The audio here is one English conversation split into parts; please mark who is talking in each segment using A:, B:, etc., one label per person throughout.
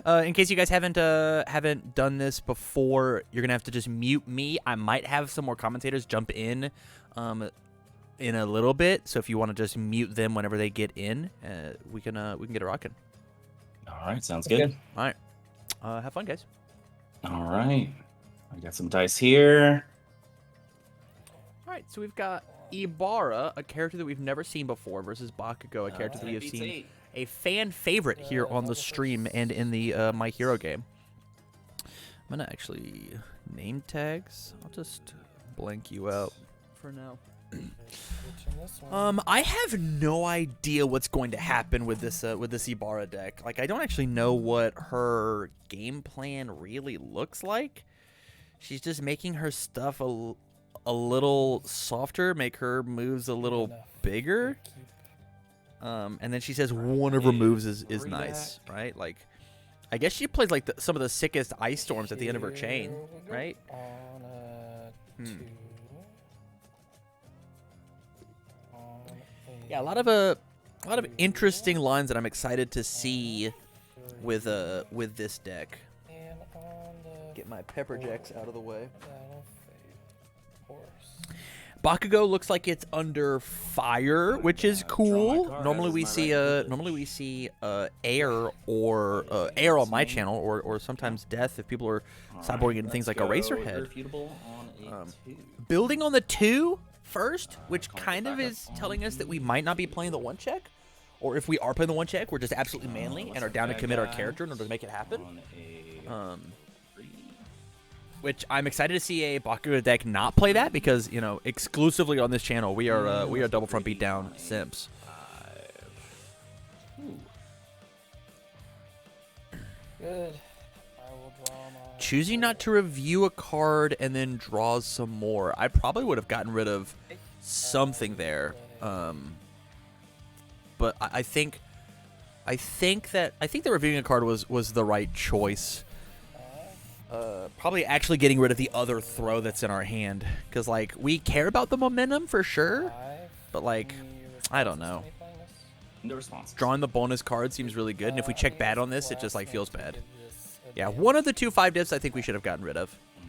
A: In case you guys haven't done this before, you're gonna have to just mute me. I might have some more commentators jump in a little bit. So if you want to just mute them whenever they get in, we can get it rocking.
B: All right, sounds good.
A: All right, have fun, guys.
B: All right, I got some dice here.
A: All right, so we've got Ibara, a character that we've never seen before, versus Bakugo, a character that we have seen a fan favorite here on the stream and in the My Hero game. I'm gonna actually name tags. I'll just blank you out for now. I have no idea what's going to happen with this Ibara deck. Like, I don't actually know what her game plan really looks like. She's just making her stuff a little softer, make her moves a little bigger. And then she says one of her moves is nice, right? Like, I guess she plays like some of the sickest ice storms at the end of her chain, right? Yeah, a lot of interesting lines that I'm excited to see with this deck. Get my pepper jacks out of the way. Bakugo looks like it's under fire, which is cool. Normally we see air or air on my channel, or sometimes death if people are sideboarding in things like Eraserhead. Building on the 2 first, which kind of is telling us that we might not be playing the 1-check, or if we are playing the 1-check, we're just absolutely manly and are down to commit our character in order to make it happen. Which I'm excited to see a Bakugo deck not play that, because, you know, exclusively on this channel we are double front beatdown simps.
C: Good. I will draw my...
A: Choosing not to review a card and then draw some more. I probably would have gotten rid of something there. But I think that reviewing a card was the right choice. Probably actually getting rid of the other throw that's in our hand, because like we care about the momentum for sure, but like I don't know.
B: No response.
A: Drawing the bonus card seems really good, and if we check bad on this, it just like feels bad. Yeah, one of the 2 5-diffs I think we should have gotten rid of.
B: Okay.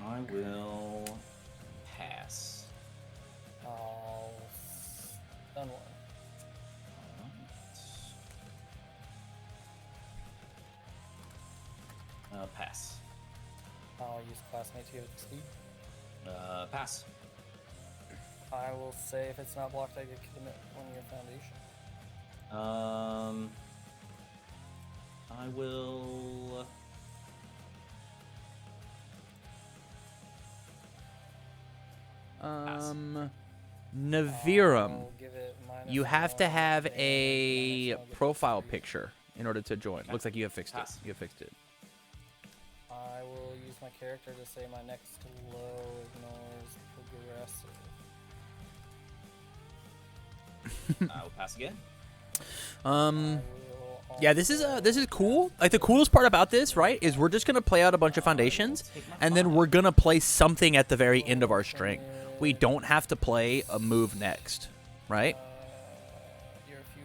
B: I will pass.
C: I'll stun one.
B: Pass.
C: I'll use classmate to exclude.
B: Pass.
C: I will say if it's not blocked, I get commit 1 of your foundation.
B: I will.
A: Navirum.
C: I'll give it
A: You have to
C: -1,
A: have
C: and
A: a
C: I'll get
A: profile
C: +3.
A: picture in order to join. Looks like you have fixed
B: Pass.
A: it. You have fixed it.
C: I will use my character to say my next low ignores progressive.
B: I will pass again.
A: Yeah, this is cool. Like, the coolest part about this, right, is we're just gonna play out a bunch of foundations, and then we're gonna play something at the very end of our string. We don't have to play a move next, right?
C: You're a few.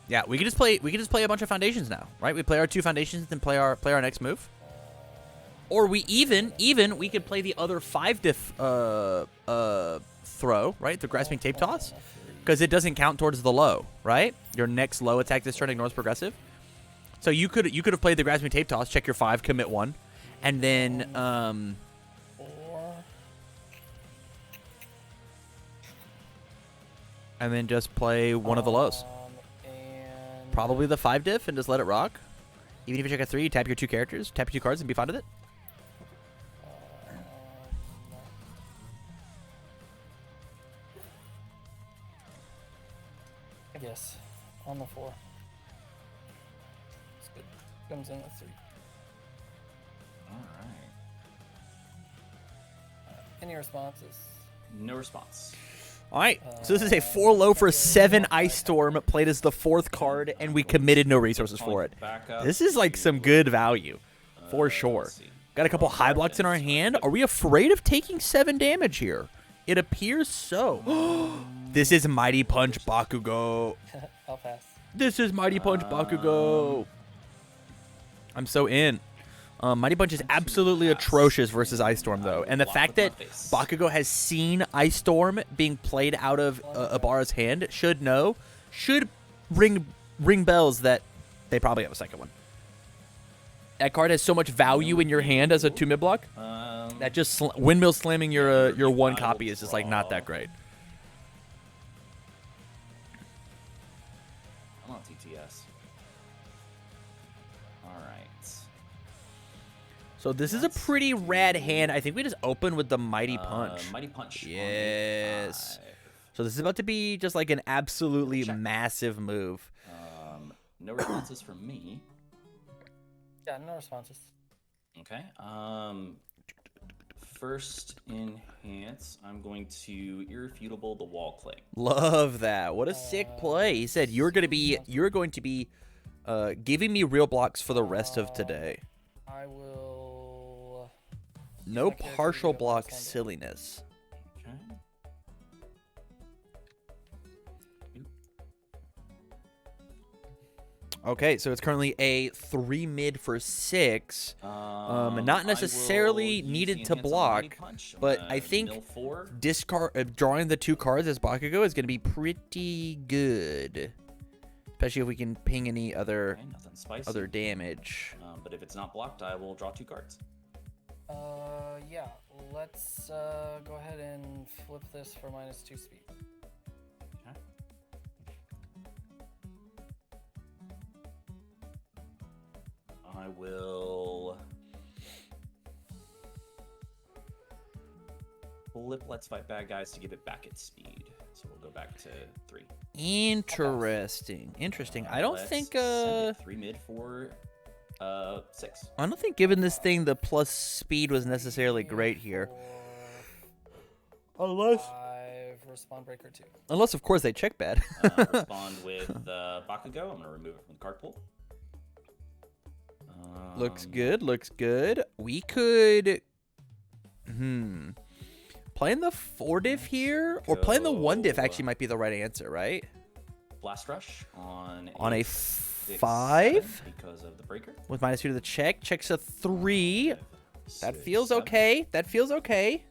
A: Yeah, we can just play a bunch of foundations now, right? We play our 2 foundations, then play our next move. Or we even we could play the other 5-diff throw, right? The grasping tape toss, because it doesn't count towards the low, right? Your next low attack this turn ignores progressive. So you could have played the grasping tape toss, check your 5, commit 1, and then just play one of the lows. Probably the 5-diff and just let it rock. Even if you check a 3, you tap your 2 characters, tap your 2 cards, and be fine with it.
C: I guess on the 4. It's good. Comes in with 3.
B: Alright.
C: Any responses?
B: No response.
A: Alright, so this is a 4 low for 7 Ice Storm, played as the 4th card, and we committed no resources for it. This is like some good value, for sure. Got a couple high blocks in our hand. Are we afraid of taking 7 damage here? It appears so. This is Mighty Punch Bakugo.
C: I'll pass.
A: This is Mighty Punch Bakugo. I'm so in. Mighty Punch is absolutely atrocious versus Ice Storm, though. And the fact that Bakugo has seen Ice Storm being played out of Ibara's hand should ring bells that they probably have a second one. That card has so much value in your hand as a 2-mid block that just windmill slamming your one copy is just like not that great.
B: I'm on TTS. All right.
A: So this is a pretty rad hand. I think we just open with the Mighty Punch.
B: Mighty Punch.
A: Yes. So this is about to be just like an absolutely massive move.
B: No responses from me.
C: Yeah, no responses.
B: Okay. First enhance, I'm going to irrefutable the wall claim.
A: Love that. What a sick play. He said you're going to be giving me real blocks for the rest of today.
C: I will.
A: No partial block silliness.
B: Okay.
A: Okay, so it's currently a 3 mid for 6. Not necessarily needed to block, but I think drawing the 2 cards as Bakugo is going to be pretty good. Especially if we can ping any other damage.
B: But if it's not blocked, I will draw 2 cards.
C: Yeah, let's go ahead and flip this for -2 speed.
B: Okay. I will flip Let's Fight Bad Guys to give it back its speed. So we'll go back to 3.
A: Interesting. I don't think
B: 3 mid for 6.
A: I don't think giving this thing the plus speed was necessarily great here. Unless
C: 5 Respawn Breaker 2.
A: Unless of course they check bad.
B: Respond with Bakugo. I'm gonna remove it from the card pool.
A: Looks good. We could playing the 4 diff here or playing the 1 diff actually might be the right answer, right?
B: Blast Rush on
A: a 5
B: because of the breaker.
A: With -2 to the check. Checks a 3. That
B: 6,
A: feels
B: 7.
A: okay.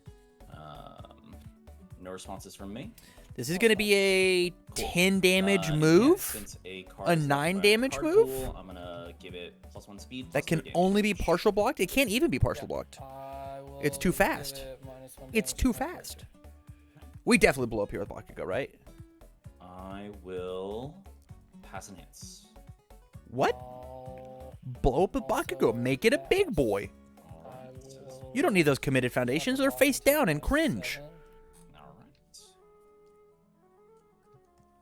B: No responses from me.
A: This is going to be a 10 damage move.
B: Since a
A: A 9 damage move.
B: Pool, I'm gonna give it +1 speed.
A: That can only be partial blocked. It can't even be partial blocked. It's too fast. It's too fast. We definitely blow up here with Bakugo, right?
B: I will pass enhance.
A: What? Blow up with Bakugo. Make it a big boy. You don't need those committed foundations. They're face down and cringe.
B: All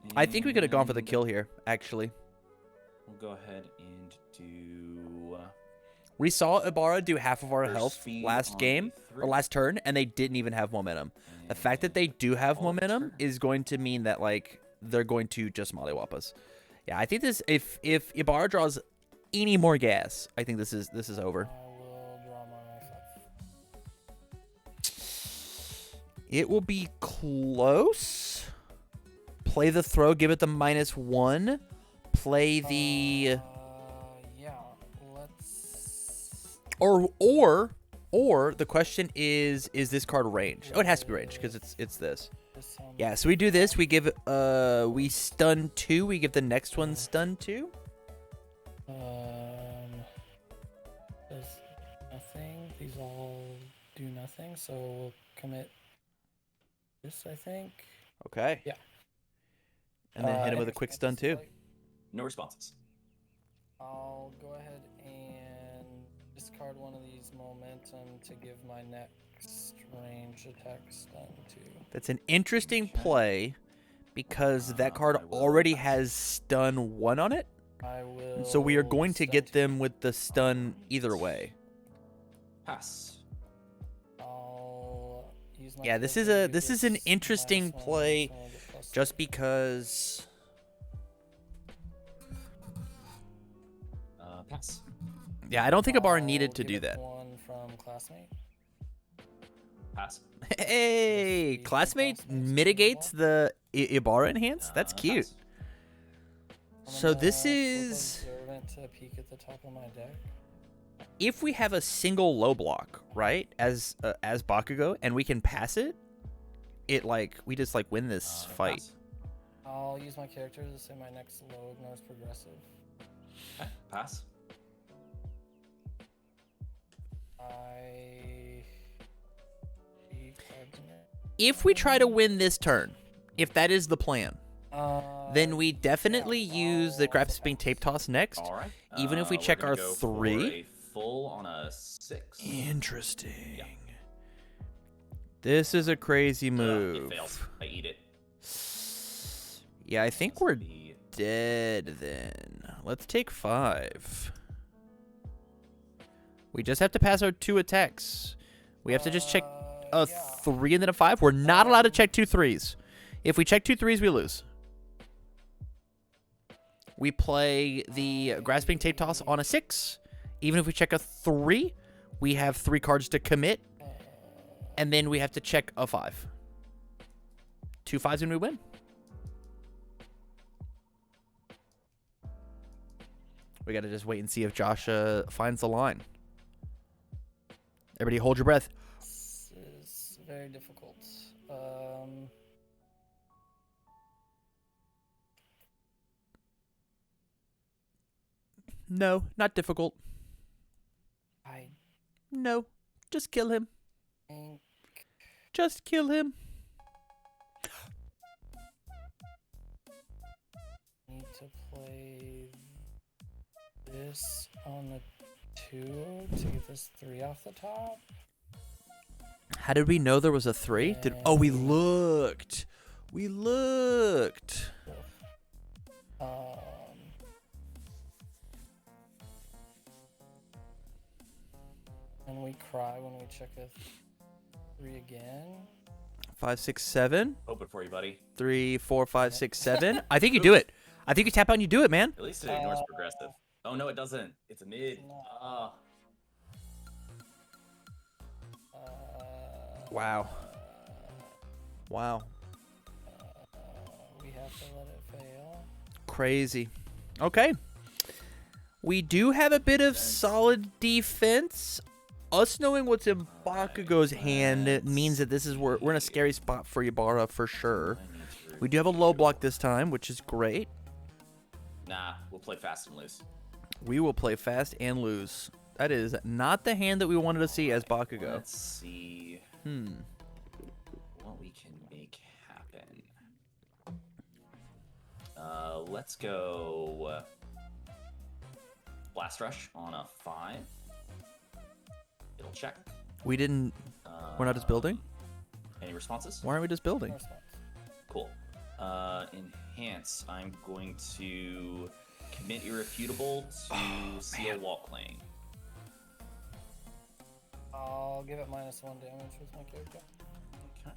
B: right.
A: I think we could have gone for the kill here, actually.
B: We'll go ahead and do...
A: We saw Ibara do half of our
B: First
A: health
B: speed
A: last
B: on
A: game,
B: the
A: or last turn, and they didn't even have momentum. The fact that they do have momentum is going to mean that, like, they're going to just mollywop us. Yeah, I think this, if Ibara draws any more gas, I think this is over.
C: I will draw my 5.
A: It will be close. Play the throw, give it the -1. Play the...
C: Yeah, let's...
A: Or the question is this card range? Oh, it has to be range because it's this. Yeah, so we do this. We give we stun 2. We give the next one stun 2.
C: Does nothing. These all do nothing. So we'll commit this, I think.
A: Okay.
C: Yeah.
A: And then hit him with a quick stun 2.
B: No responses.
C: I'll go ahead and discard one of these momentum to give my next range attack stun 2.
A: That's an interesting play because that card already has stun 1 on it.
C: I will.
A: And so we are going to
C: stun
A: get
C: 2.
A: them with the stun either way.
B: Pass.
C: I'll use my
A: Yeah, this is
C: filter
A: a
C: to
A: this is
C: get
A: an interesting
C: -1,
A: play
C: so I'll get +2.
A: just because
B: Pass.
A: yeah, I don't think Ibara needed
C: I'll
A: to
C: give
A: do
C: it
A: that.
C: 1 from classmate.
B: Pass.
A: Hey, classmate mitigates the Ibara enhance. That's cute.
B: Pass.
A: So this
C: flip
A: is
C: observant to peek at the top of my deck.
A: if we have a single low block, right? As Bakugo, and we can pass it. It like we just like win this fight.
B: Pass.
C: I'll use my character to say my next low ignores progressive.
B: Okay. Pass.
A: If we try to win this turn, if that is the plan, then we definitely use the grasping tape toss next.
B: All right.
A: Even if we
B: we're
A: check
B: gonna
A: our
B: go for
A: 3.
B: a full on a 6.
A: Interesting.
B: Yeah.
A: This is a crazy
B: It
A: move.
B: fails. I eat it.
A: Yeah, I think we're
B: The-
A: dead then. Let's take 5. We just have to pass our 2 attacks. We have to just check a 3 and then a 5. We're not allowed to check 2 3s. If we check 2 3s, we lose. We play the grasping tape toss on a 6. Even if we check a 3, we have 3 cards to commit. And then we have to check a 5. 2 5s and we win. We got to just wait and see if Josh finds the line. Everybody hold your breath.
C: This is very difficult.
A: No, not difficult.
C: I
A: No, just kill him.
C: think
A: Just kill him.
C: need to play this on the 2 to get this 3 off the top.
A: How did we know there was a 3? Oh, we looked. We looked.
C: And we cry when we check a 3 again.
A: 5 6 7.
B: Hoping for you, buddy.
A: 3 4 5 6 7. I think you do it. I think you tap out and you do it, man.
B: At least it ignores progressive. Oh no, it doesn't. It's a mid.
A: Wow. Wow.
C: We have to let it fail.
A: Crazy. Okay. We do have a bit of solid defense. Us knowing what's in Bakugo's hand means that this is we're in a scary spot for Ibara for sure. We do have a low block this time, which is great.
B: Nah, we'll play fast and lose.
A: We will play fast and lose. That is not the hand that we wanted to see as Bakugo.
B: Let's see what we can make happen. Let's go Blast Rush on a 5. It'll check.
A: We didn't. We're not just building.
B: Any responses?
A: Why aren't we just building?
B: Cool. Enhance. I'm going to commit Irrefutable to Seal Wall Playing.
C: I'll give it -1 damage with my character.
B: Okay.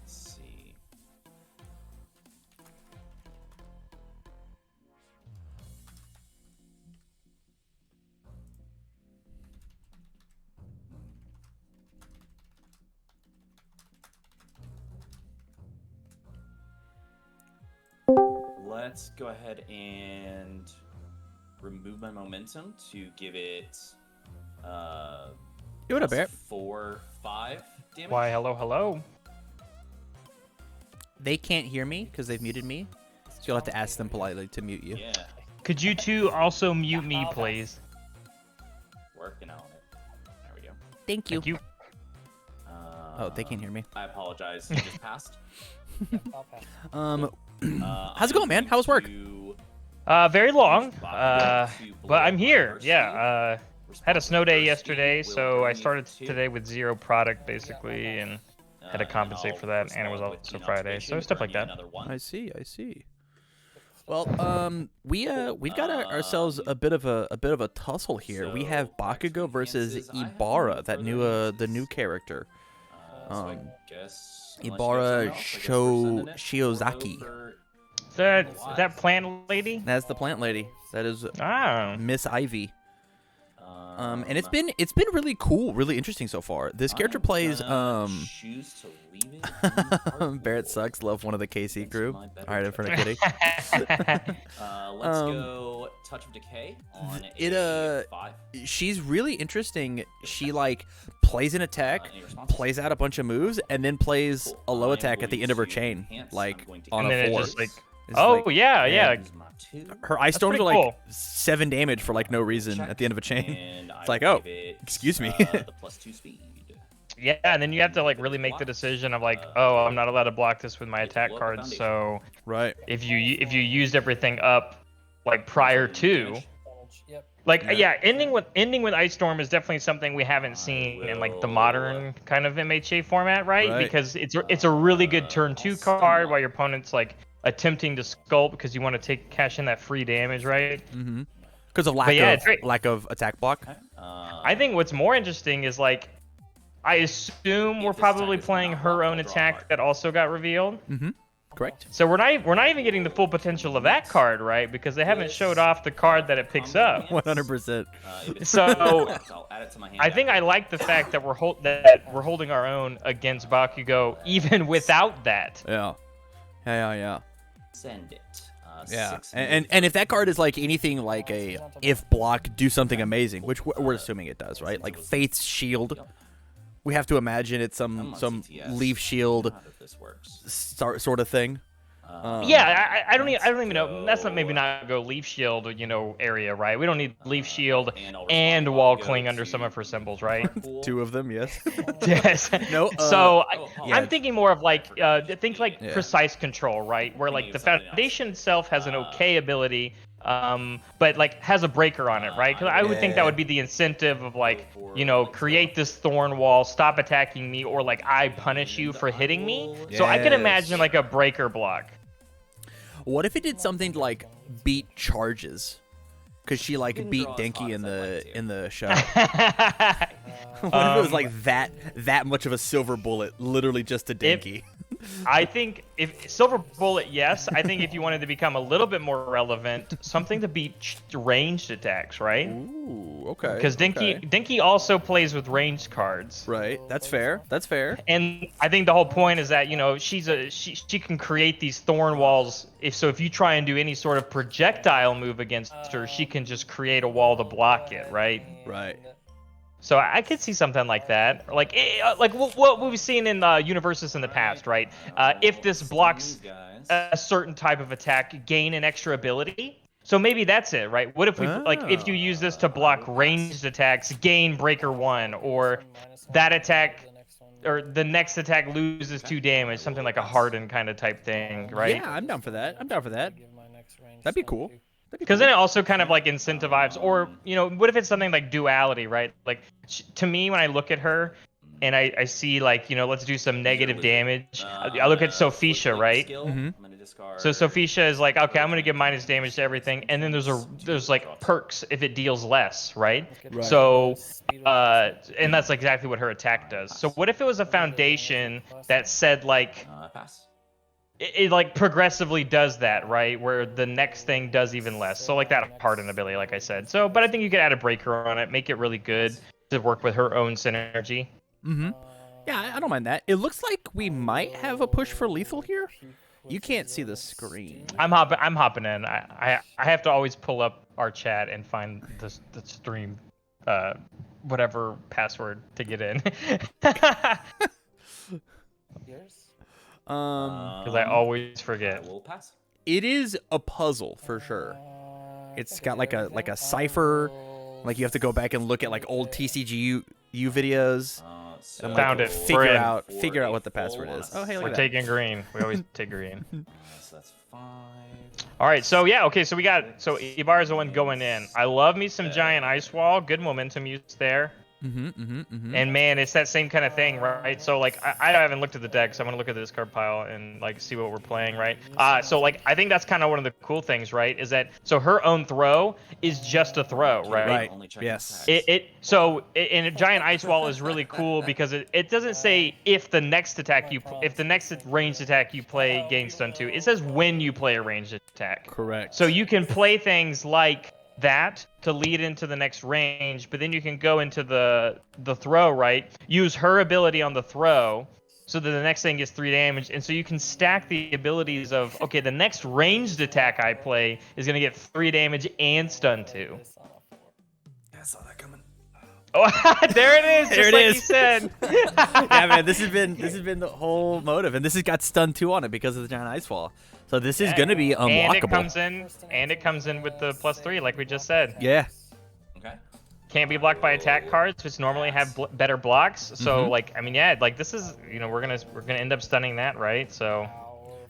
B: Let's see. Let's go ahead and remove my momentum to give it
A: What up, Bear?
B: 4 5 damage.
D: Why, hello, hello.
A: They can't hear me because they've muted me. So you'll have to ask them politely to mute you.
B: Yeah,
D: Could you two also mute me, please?
B: working on it. There we go.
A: Thank you.
D: Thank you.
A: Oh, they can't hear me.
B: I apologize. You just passed.
C: I'll pass.
A: How's it going, man? How was work?
D: Very long. But I'm here. Yeah. Had a snow day yesterday, so I started today with 0 product basically, and had to compensate for that, and it was also Friday, so stuff like that.
A: I see. I see. Well, we've got ourselves a bit of a tussle here. We have Bakugo versus Ibara, that new the new character. Ibara Shiozaki.
D: Is that plant lady?
A: That's the plant lady. That is
D: Ah.
A: Miss Ivy. And it's been really cool, really interesting so far. This character plays
B: choose to leave it in Cardwell.
A: Barrett sucks. Love one of the KC crew. All right, in front of Kitty.
B: Let's go Touch of Decay on
A: It
B: a 5.
A: she's really interesting. She like plays an attack,
B: Any responses?
A: plays out a bunch of moves, and then plays a low attack at the end of her chain, like on
D: And
A: a
D: then it
A: 4.
D: just like,
A: It's
D: oh
A: like-
D: yeah, yeah.
B: Use my 2.
A: Her ice storms are
D: pretty
A: like
D: cool.
A: 7 damage for like no reason at the end of a chain.
B: And
A: It's like, oh,
B: give it,
A: excuse me.
B: the +2 speed.
D: Yeah, and then you have to like really make the decision of like, oh, I'm not allowed to block this with my attack cards. So
A: Right.
D: if you used everything up like prior to,
C: Yep.
D: like yeah, ending with Ice Storm is definitely something we haven't seen in like the modern kind of MHA format, right?
A: Right.
D: Because it's a really good turn 2 card while your opponent's like attempting to sculpt because you want to cash in that free damage, right?
A: Mm-hmm. Because of
D: But yeah, it's great.
A: lack of attack block.
D: I think what's more interesting is like, I assume we're probably playing her own attack that also got revealed.
A: Mm-hmm. Correct.
D: So we're not even getting the full potential of that card, right? Because they haven't showed off the card that it picks up.
A: 100%.
D: So
B: I'll add it to my hand.
D: I think I like the fact that we're holding our own against Bakugo even without that.
A: Yeah. Yeah.
B: Send it.
A: Yeah.
B: 6
A: And if that card is like anything like a if block, do something amazing, which we're assuming it does, right? Like Faith's Shield. We have to imagine it's some Leaf Shield
B: how this works.
A: sort of thing.
D: Yeah, I don't even know. That's not go Leaf Shield, area, right? We don't need Leaf Shield and Wall Cling under some of her symbols, right?
A: 2 of them, yes.
D: Yes.
A: No.
D: So
A: yeah.
D: I'm thinking more of like think like
A: Yeah.
D: precise control, right? Where like the foundation itself has an okay ability, but like has a breaker on it, right? Because I would think that would be the incentive of like, create this thorn wall, stop attacking me, or like I punish you for hitting me. So I can
A: Yes.
D: imagine like a breaker block.
A: What if it did something to like beat charges? Because she like
B: can
A: beat
B: draw as
A: Denki
B: hot
A: in
B: as I'd
A: the
B: like to.
A: in the show. What if it was like that much of a silver bullet, literally just a Denki?
D: I think if Silver Bullet, yes. I think if you wanted to become a little bit more relevant, something to beat ranged attacks, right?
A: Ooh, okay.
D: Because Denki also plays with ranged cards.
A: Right, that's fair. That's fair.
D: And I think the whole point is that she can create these thorn walls. If you try and do any sort of projectile move against her, she can just create a wall to block it, right?
A: Right.
D: So I could see something like that, like what we've seen in universes in the past, right? If this blocks a certain type of attack, gain an extra ability. So maybe that's it, right? What if if you use this to block ranged attacks, gain breaker 1, or that attack, or the next attack loses 2 damage, something like a harden kind of type thing, right?
A: Yeah, I'm down for that. That'd be cool.
D: Because then it also kind of like incentivizes, or what if it's something like duality, right? Like to me, when I look at her and I see like let's do some negative damage. I look at Sophisha, right? So Sophisha is like, okay, I'm gonna give minus damage to everything, and then there's like perks if it deals less, right?
A: Right.
D: So and that's exactly what her attack does. So what if it was a foundation that said like
B: Pass.
D: it like progressively does that, right? Where the next thing does even less. So like that harden ability, like I said. So, but I think you could add a breaker on it, make it really good to work with her own synergy.
A: Mm-hmm. Yeah, I don't mind that. It looks like we might have a push for lethal here. You can't see the screen.
D: I'm hopping in. I have to always pull up our chat and find the stream, whatever password to get in.
C: Yours?
D: Because I always forget.
B: I will pass.
A: It is a puzzle for sure. It's got like a cipher. Like you have to go back and look at like old TCG videos. And,
D: Found
A: like,
D: it.
A: Figure
D: We're in.
A: out what the password is. Oh, hey, look
D: We're
A: at that.
D: taking green. We always take green.
B: So that's 5.
D: All right, so yeah, okay, so Ibara's the one going in. I love me some giant ice wall. Good momentum use there. And man, it's that same kind of thing, right? So like, I haven't looked at the deck, so I'm gonna look at the discard pile and like see what we're playing, right? So like, I think that's kind of one of the cool things, right? Is that so her own throw is just a throw, right?
A: Right. Yes.
D: And a giant ice wall is really cool because it doesn't say if the next ranged attack you play gains stun 2. It says when you play a ranged attack.
A: Correct.
D: So you can play things like that to lead into the next range, but then you can go into the throw, right? Use her ability on the throw, so that the next thing gets 3 damage, and so you can stack the abilities of, okay, the next ranged attack I play is gonna get 3 damage and stun 2.
B: I saw that coming.
D: Oh, there it is,
A: There
D: just
A: it
D: like
A: is.
D: you said.
A: Yeah, man, this has been the whole motive, and this has got stun 2 on it because of the giant ice wall. So this is gonna be
D: And it
A: unblockable.
D: comes in with the +3, like we just said.
A: Yeah.
B: Okay.
D: Can't be blocked by attack cards, which normally have better blocks. So
A: Mhm.
D: like, I mean, yeah, like this is, we're gonna end up stunning that, right? So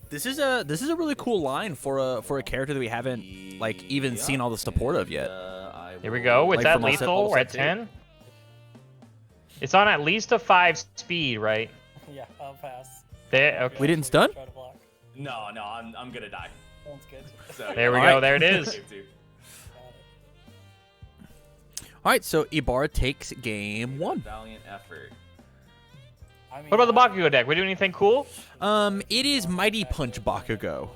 A: This is a really cool line for a character that we haven't like even seen all the support of yet.
D: here we go with
A: Like
D: that
A: from all set- all
D: lethal. We're at
A: set
D: 10. It's on at least a 5 speed, right?
C: Yeah, I'll pass.
D: There. Okay.
A: We didn't stun?
C: Try to block.
B: No, I'm gonna die.
C: Sounds good.
B: So,
D: There we
A: All
D: go.
A: right.
D: There it is.
C: Got it.
A: All right, so Ibara takes game 1.
B: Valiant effort.
C: I mean,
D: What about the Bakugo deck? We do anything cool?
A: It is Mighty Punch Bakugo.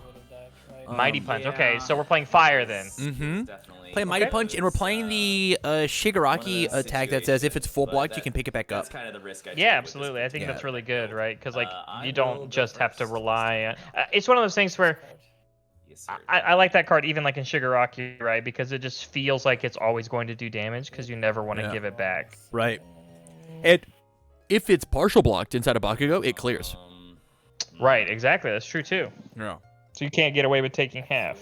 D: Mighty Punch. Okay, so we're playing fire then.
A: Mhm.
B: Definitely.
A: Play Mighty
D: Okay.
A: Punch, and we're playing the Shigaraki
B: those
A: attack that says if it's full
B: situations,
A: blocked,
B: but
A: you can pick it back up.
B: That's kind of the risk I take
D: Yeah,
B: with
D: absolutely.
B: this
D: I think
A: Yeah.
D: that's really good, right? Because like
B: I
D: you
B: will
D: don't
B: go
D: just have to
B: first.
D: rely on. It's one of those things where
B: Yes, sir.
D: I like that card even like in Shigaraki, right? Because it just feels like it's always going to do damage because you never want to
A: Yeah.
D: give it back.
A: Right. And if it's partial blocked inside of Bakugo, it clears.
D: Right, exactly. That's true too.
A: Yeah.
D: So you can't get away with taking half.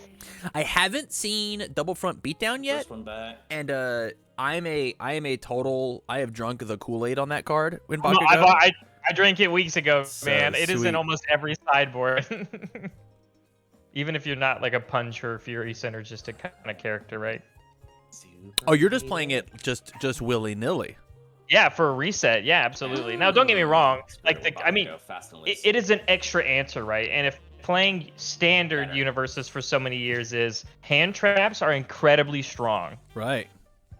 A: I haven't seen Double Front Beatdown yet,
B: First one back.
A: and I am a total. I have drunk the Kool-Aid on that card in
D: No,
A: Bakugo.
D: I drank it weeks ago,
A: So
D: man. It is
A: sweet.
D: in almost every sideboard. Even if you're not like a Punch or Fury synergistic kind of character, right?
A: Oh, you're just playing it just willy-nilly.
D: Yeah, for a reset. Yeah, absolutely. Now, don't get me wrong. Like, it is an extra answer, right? And if playing standard universes for so many years is hand traps are incredibly strong
A: Right.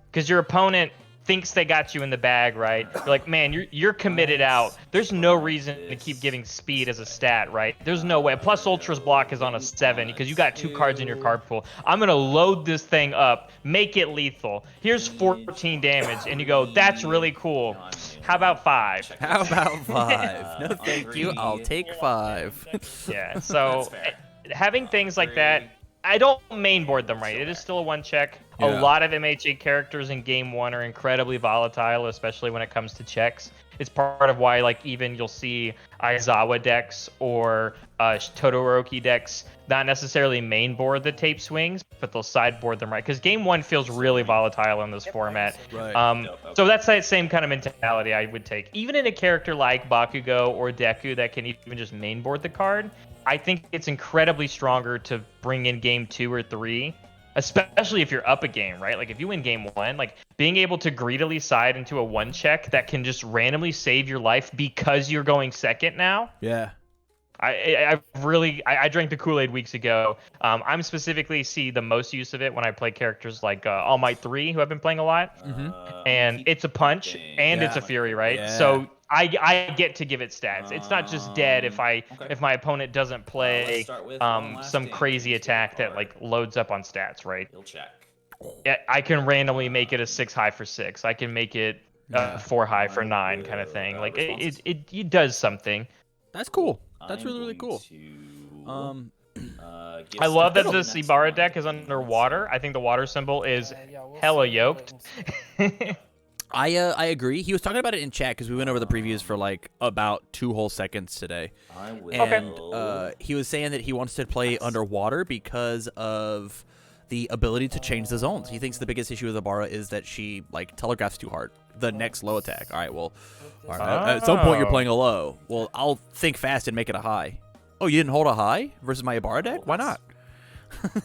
D: because your opponent thinks they got you in the bag, right? You're like, man, you're committed out. There's no reason to keep giving speed as a stat, right? There's no way. Plus, Ultra's block is on a 7 because you got 2 cards in your card pool. I'm gonna load this thing up, make it lethal. Here's 14 damage, and you go, that's really cool. How about 5?
A: How about 5? No, thank you. I'll take 5.
D: Yeah. So
B: That's fair.
D: having things like that, I don't mainboard them right. It is still a 1 check.
A: Yeah.
D: A lot of MHA characters in game 1 are incredibly volatile, especially when it comes to checks. It's part of why, like, even you'll see Aizawa decks or Todoroki decks not necessarily mainboard the tape swings, but they'll sideboard them right. Because game 1 feels really volatile in this format.
A: Right.
D: So that's that same kind of mentality I would take. Even in a character like Bakugo or Deku that can even just mainboard the card, I think it's incredibly stronger to bring in game 2 or 3, especially if you're up a game, right? Like if you win game 1, like being able to greedily side into a 1 check that can just randomly save your life because you're going second now.
A: Yeah.
D: I drank the Kool-Aid weeks ago. I'm specifically see the most use of it when I play characters like All Might 3, who I've been playing a lot. And it's a punch and it's a fury, right?
A: Yeah.
D: So I get to give it stats. It's not just dead if my opponent doesn't play some crazy attack that like loads up on stats, right?
B: You'll check.
D: Yeah, I can randomly make it a 6 high for 6. I can make it 4 high for 9 kind of thing. Like it does something.
A: That's cool. That's really cool.
D: I love that this Ibara deck is underwater. I think the water symbol is hella yoked.
A: I agree. He was talking about it in chat because we went over the previews for like about 2 whole seconds today. And he was saying that he wants to play underwater because of the ability to change the zones. He thinks the biggest issue with Ibara is that she like telegraphs too hard. The next low attack. All right, well, at some point you're playing a low. Well, I'll think fast and make it a high. Oh, you didn't hold a high versus my Ibara deck? Why not?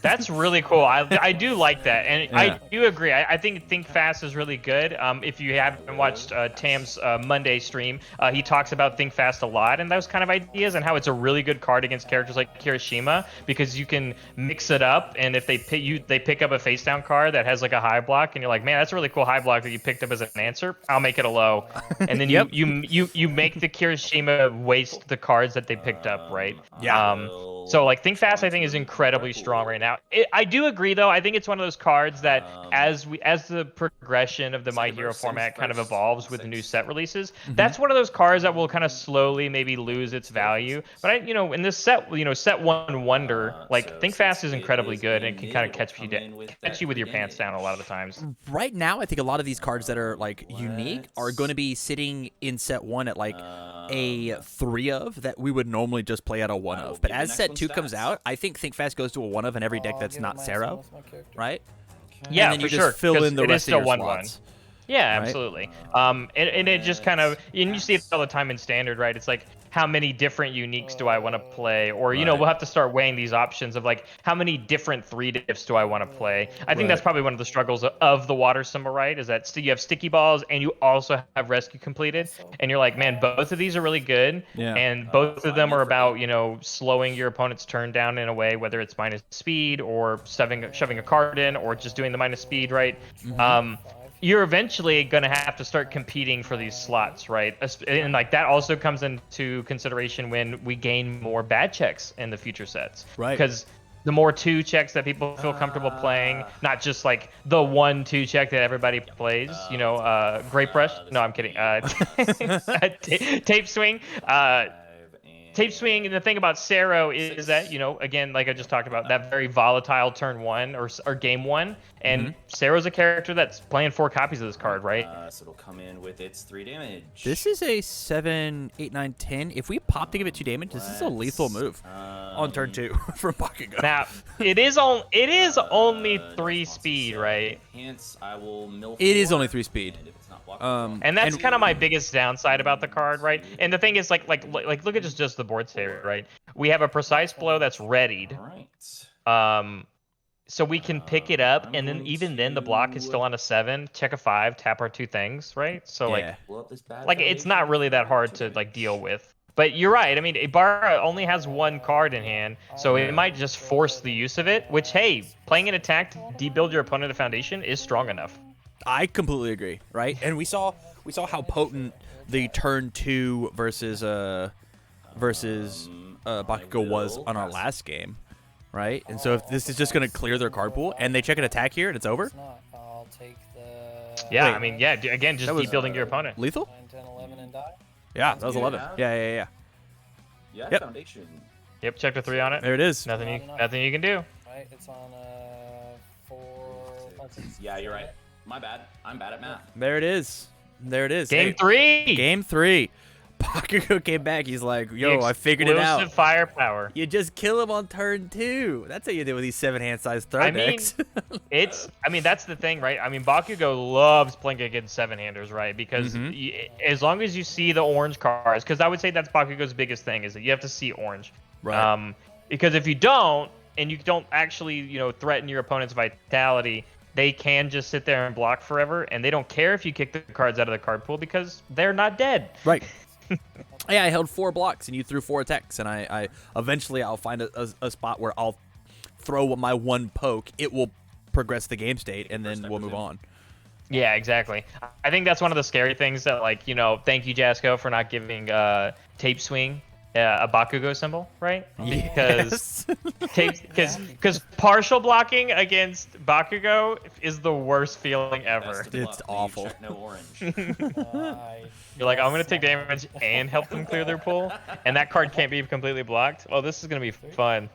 D: That's really cool. I do like that, and
A: Yeah.
D: I do agree. I think Fast is really good. If you haven't watched Tam's Monday stream, he talks about Think Fast a lot and those kind of ideas, and how it's a really good card against characters like Kirishima because you can mix it up, and if they pick up a face down card that has like a high block, and you're like, man, that's a really cool high block that you picked up as an answer. I'll make it a low, and then
A: Yep.
D: you make the Kirishima waste the cards that they picked up, right?
A: Yeah.
D: So like Think Fast, I think is incredibly strong. strong right now. I do agree, though. I think it's one of those cards that as the progression of the My Hero format kind of evolves with the new set releases, that's one of those cards that will kind of slowly maybe lose its value. But in this set, set one wonder, like Think Fast is incredibly good and it can kind of catch you with your pants down a lot of the times.
A: Right now, I think a lot of these cards that are like unique are going to be sitting in set 1 at like a 3 of that we would normally just play at a 1 of. But as set 2 comes out, I think Fast goes to a 1 of in every deck that's not Sero, right?
D: Yeah,
A: and then you
D: for
A: just
D: sure.
A: fill in the
D: it
A: rest
D: is
A: of your
D: still 1-1.
A: slots.
D: Yeah,
A: right?
D: absolutely. And it just kind of, and you see it all the time in Standard, right? It's like, how many different uniques do I want to play? Or, we'll have to start weighing these options of like, how many different 3 diffs do I want to play? I think that's probably one of the struggles of the water symbol, right? Is that you have sticky balls and you also have rescue completed. And you're like, man, both of these are really good.
A: Yeah.
D: And both of them are about, slowing your opponent's turn down in a way, whether it's minus speed or shoving a card in or just doing the minus speed, right? You're eventually going to have to start competing for these slots, right? And like that also comes into consideration when we gain more bad checks in the future sets.
A: Right.
D: Because the more 2 checks that people feel comfortable playing, not just like the 1-2 check that everybody plays, Grape Rush. No, I'm kidding. Tape Swing. Tape Swing, and the thing about Sero is that, again, like I just talked about, that very volatile turn 1 or game 1. And Sero's a character that's playing 4 copies of this card, right?
B: So it'll come in with its 3 damage.
A: This is a 7, 8, 9, 10. If we pop to give it 2 damage, this is a lethal move on turn 2 from Bakugo.
D: Now, it is only 3 speed, right?
B: Hence, I will mill.
A: It is only 3 speed.
D: And that's kind of my biggest downside about the card, right? And the thing is, like look at just the board state, right? We have a precise blow that's readied.
B: All right.
D: So we can pick it up, and then even then the block is still on a 7. Check a 5, tap our 2 things, right? So it's not really that hard to like deal with. But you're right. I mean, Ibara only has 1 card in hand, so it might just force the use of it. Which, hey, playing an attack to debuild your opponent a foundation is strong enough.
A: I completely agree, right? And we saw how potent the turn 2 versus Bakugo was on our last game, right? And so if this is just going to clear their card pool and they check an attack here and it's over?
C: I'll take the...
D: Yeah,
A: Wait.
D: I mean, again, just debuilding your opponent.
A: Lethal?
C: 9, 10, 11, and die.
A: Yeah, that was 11. Yeah.
B: Yeah,
A: Yep.
B: foundation.
D: Yep, check the 3 on it.
A: There it is.
D: Nothing you can do.
C: Right, it's on 4, 5, 6.
B: Yeah, you're right. My bad. I'm bad at math.
A: There it is.
D: Game 3.
A: Game 3. Bakugo came back. He's like, yo, I figured it out.
D: Explosive firepower.
A: You just kill him on turn 2. That's how you do with these 7-hand sized throw decks.
D: That's the thing, right? I mean, Bakugo loves playing against 7-handers, right? Because as long as you see the orange cards, because I would say that's Bakugo's biggest thing, is that you have to see orange.
A: Right.
D: Because if you don't, and you don't actually, threaten your opponent's vitality, they can just sit there and block forever, and they don't care if you kick the cards out of the card pool because they're not dead.
A: Right. Yeah, I held 4 blocks and you threw 4 attacks, and I eventually I'll find a spot where I'll throw my 1 poke. It will progress the game state, and then we'll move on.
D: Yeah, exactly. I think that's one of the scary things that, like, thank you, Jasco, for not giving Tape Swing a Bakugo symbol, right? Because because partial blocking against Bakugo is the worst feeling ever.
A: It's awful.
B: No orange.
D: You're like, I'm going to take damage and help them clear their pool, and that card can't be completely blocked. Oh, this is going to be fun.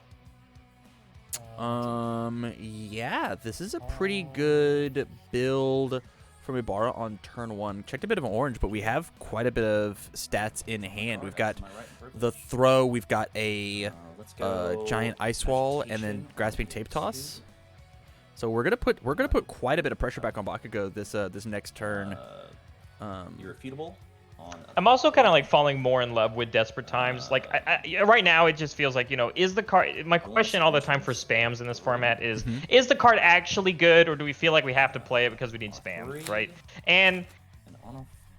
A: Yeah, this is a pretty good build from Ibara on turn 1. Checked a bit of an orange, but we have quite a bit of stats in hand. We've got the throw, we've got a giant ice wall, and then grasping tape toss. So we're gonna put quite a bit of pressure back on Bakugo this next turn.
B: Irrefutable.
D: I'm also kind of like falling more in love with Desperate Times. Like right now, it just feels like, is the card? My question all the time for spams in this format is the card actually good, or do we feel like we have to play it because we need spams, right? And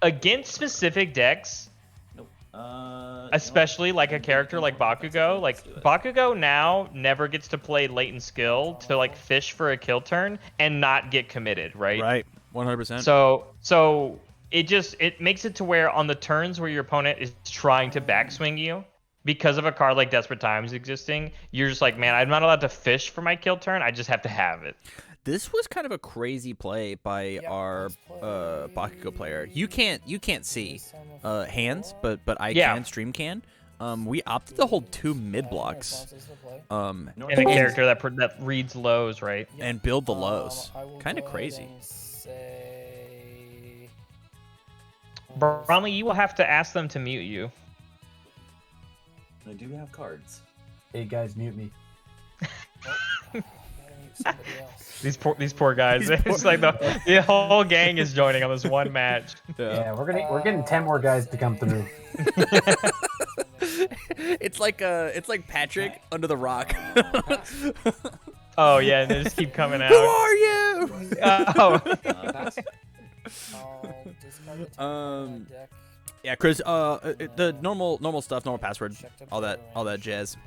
D: against specific decks, especially like a character like Bakugo, Bakugo now never gets to play latent skill to like fish for a kill turn and not get committed, right?
A: Right, 100%.
D: So it makes it to where on the turns where your opponent is trying to backswing you, because of a card like Desperate Times existing, you're just like, man, I'm not allowed to fish for my kill turn. I just have to have it.
A: This was kind of a crazy play by our Bakugo player. You can't see hands, but I can, stream can. We opted to hold 2 mid blocks.
D: And a character that reads lows, right?
A: And build the lows. Kind of crazy.
D: Bromley, you will have to ask them to mute you.
B: I do have cards.
E: Hey guys, mute me.
D: These poor guys. It's like the whole gang is joining on this one match.
E: Yeah, we're getting 10 more guys to come through.
A: It's like Patrick under the rock.
D: Oh yeah, and they just keep coming out.
A: Who are you? Yeah, Chris. The normal stuff, normal password, all that jazz.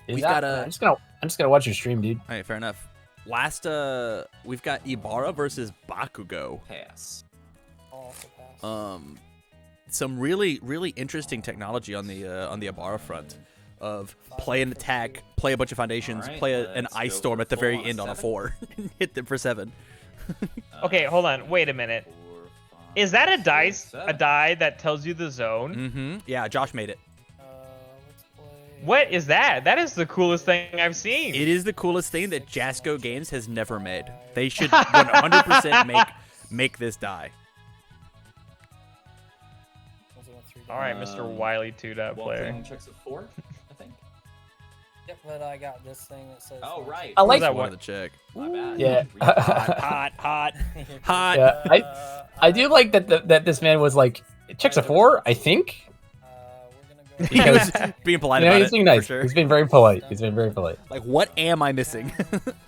A: I'm
E: just gonna watch your stream, dude.
A: All right, fair enough. Last, we've got Ibara versus Bakugo.
B: Pass.
A: Some really interesting technology on the Ibara front of play an attack, play a bunch of foundations, play an ice storm at the very end on a 4, and hit them for 7.
D: Okay, hold on, wait a minute.
B: 4, 5,
D: Is that a
B: 6,
D: die that tells you the zone?
A: Mm-hmm. Yeah, Josh made it.
D: What is that? That is the coolest thing I've seen.
A: It is the coolest thing that Jasco Games has never made. They should 100% make this die.
D: All right, Mr. Wily 2-dot player.
B: Walking checks of 4, I think.
C: Yep, but I got this thing that says.
B: Oh right.
E: I like
D: that
A: One of the check.
B: My bad.
E: Yeah.
A: Hot.
E: Yeah, I do like that this man was like, it checks a 4, I think.
C: We're gonna
A: He
C: go.
A: was being polite
E: You know,
A: about
E: he's
A: it.
E: being nice.
A: For sure.
E: He's been very polite. He's been very polite.
A: Like, what am I missing?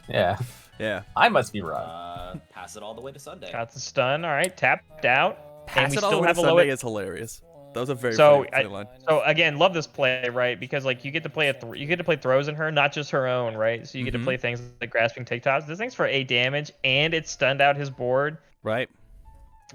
E: Yeah.
A: Yeah.
E: I must be wrong.
B: Pass it all the way to Sunday.
D: Got the stun. All right, tapped out. And
A: Pass
D: we
A: it all
D: still
A: the way
D: have
A: to
D: a low.
A: Sunday is hilarious. That was a very
D: So
A: funny line.
D: So again, love this play, right? Because like you get to play you get to play throws in her, not just her own, right? So you get to play things like grasping TikToks. This thing's for 8 damage, and it stunned out his board.
A: Right.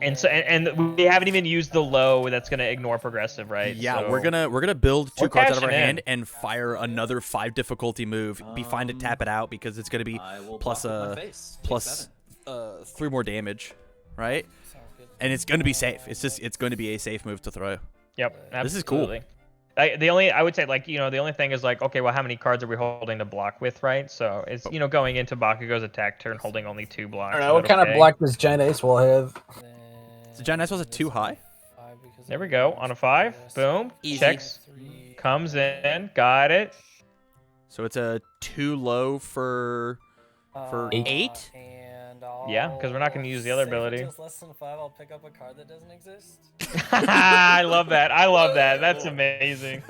D: And so and we haven't even used the low that's gonna ignore progressive, right?
A: Yeah,
D: so,
A: we're gonna build 2
D: we're
A: cards out of our
D: cashing in.
A: hand and fire another 5 difficulty move. Be fine to tap it out because it's gonna be
B: I will
A: plus
B: block with my face. Take
A: plus
B: 7.
A: 3 more damage, right?
C: Sounds good.
A: And it's gonna be safe. It's going to be a safe move to throw.
D: Yep.
A: This is cool.
D: absolutely. I would say like the only thing is like, okay, well, how many cards are we holding to block with, right? So it's going into Bakugo's attack turn holding only 2 blocks.
E: I don't know, what kind of block does Giant Ace will have?
A: So Giant Ice was it too high?
D: There we go. On a 5, boom,
A: Easy.
D: checks, comes in, got it.
A: So it's a 2 low for 8.
C: And
D: Yeah, 'cause we're not gonna use the other
C: say if
D: ability.
C: it's less than 5, I'll pick up a card that doesn't exist.
D: I love that. That's amazing.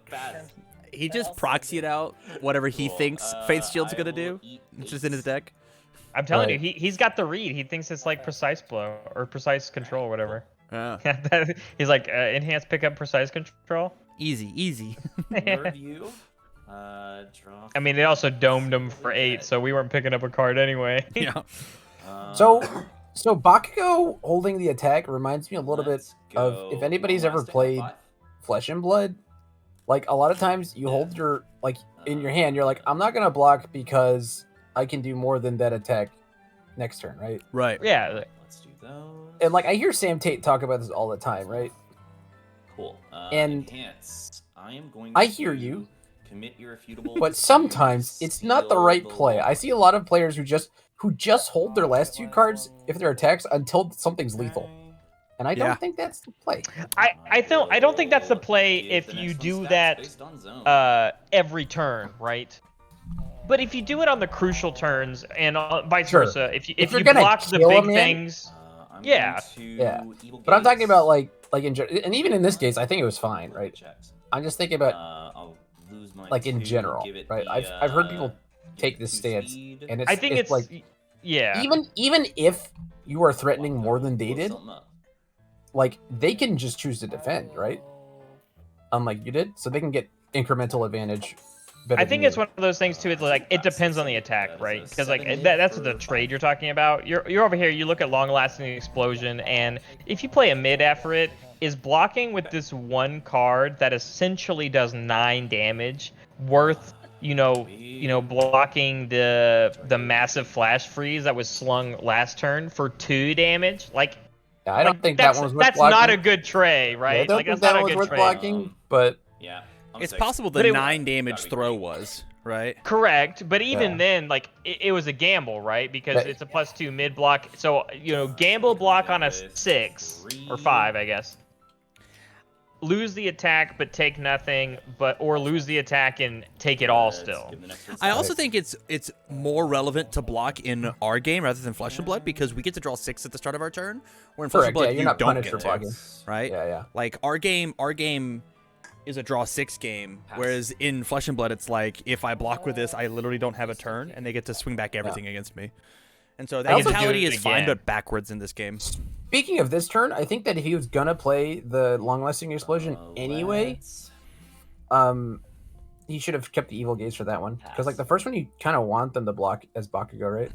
B: Pass.
A: He just proxied out whatever he thinks Faith Shield's gonna do. It's just in his deck.
D: I'm telling
E: Right.
D: you, he's got the read. He thinks it's like precise blow or precise control, whatever.
A: Yeah.
D: He's like enhanced pickup precise control.
A: Easy.
B: Review. Draw.
D: I mean, they also domed him for 8, so we weren't picking up a card anyway.
A: Yeah.
E: So Bakugo holding the attack reminds me a little bit
B: Let's
E: of if
B: go
E: anybody's ever
B: last
E: played
B: 5.
E: Flesh and Blood. Like a lot of times you hold your in your hand, you're like, I'm not gonna block because I can do more than that attack next turn, right?
A: Right.
D: Yeah.
B: Let's do those.
E: And like I hear Sam Tate talk about this all the time, right?
B: Cool.
E: and
B: Enhance. I am going.
E: I hear you.
B: Commit irrefutable.
E: But sometimes it's not the right play. I see a lot of players who just hold their last 2 cards if they're attacks until something's lethal. And I don't
A: Yeah.
E: think that's the play.
D: I don't think that's the play if you do that every turn, right? But if you do it on the crucial turns and vice
E: Sure.
D: versa, if
E: If
D: you
E: you're gonna
D: block the
E: kill a
D: big
E: man-
D: things, Yeah.
E: Yeah. But I'm talking about like and even in this case, I think it was fine, right? I'm just thinking about
B: I'll lose my
E: like in
B: 2,
E: general,
B: give it
E: right?
B: the,
E: I've heard people take
B: give
E: this
B: it 2
E: stance,
B: speed.
E: and
D: I think it's
E: like
D: yeah.
E: even if you are threatening more than they
B: Blow
E: did,
B: something up.
E: like they can just choose to defend, right? Unlike you did, so they can get incremental advantage better
D: I
E: than
D: think
E: you.
D: it's one of those things too. It's like it depends on the attack, right? Because like that's the trade you're talking about. You're over here. You look at long-lasting explosion, and if you play a mid after it, is blocking with this one card that essentially does 9 damage worth blocking the massive flash freeze that was slung last turn for 2 damage? Like
E: Yeah, I don't think that
D: that's
E: one was worth
D: that's
E: blocking.
D: not a good tray,
E: Yeah, I
D: right?
E: don't
D: Like
E: think
D: that's
E: that
D: not
E: one
D: a
E: was
D: good
E: worth
D: trade.
E: blocking, but
B: Yeah.
A: It's possible
D: But
A: the
D: it-
A: 9 damage
B: Gotta be
A: throw
B: great.
A: was, right?
D: Correct, but even
E: Yeah.
D: then, like it was a gamble, right? Because
E: But-
D: it's a +2 mid block. So gamble block on a 6 or 5, I guess. Lose the attack but take nothing, or lose the attack and take it all still.
A: I also think it's more relevant to block in our game rather than Flesh and Blood because we get to draw 6 at the start of our turn, where in Flesh and
E: Correct,
A: Blood
E: yeah, you're
A: you
E: not
A: don't
E: punished
A: get
E: for
A: to,
E: blocking.
A: right?
E: Yeah.
A: Like our game is a draw 6 game, whereas in Flesh and Blood it's like if I block with this, I literally don't have a turn, and they get to swing back everything against me. And so that
E: also
A: mentality
D: do it
A: is fine,
D: again.
A: but backwards in this game.
E: Speaking of this turn, I think that if he was gonna play the long-lasting explosion anyway, he should have kept the evil gaze for that one. Because like the first one, you kind of want them to block as Bakugo, right?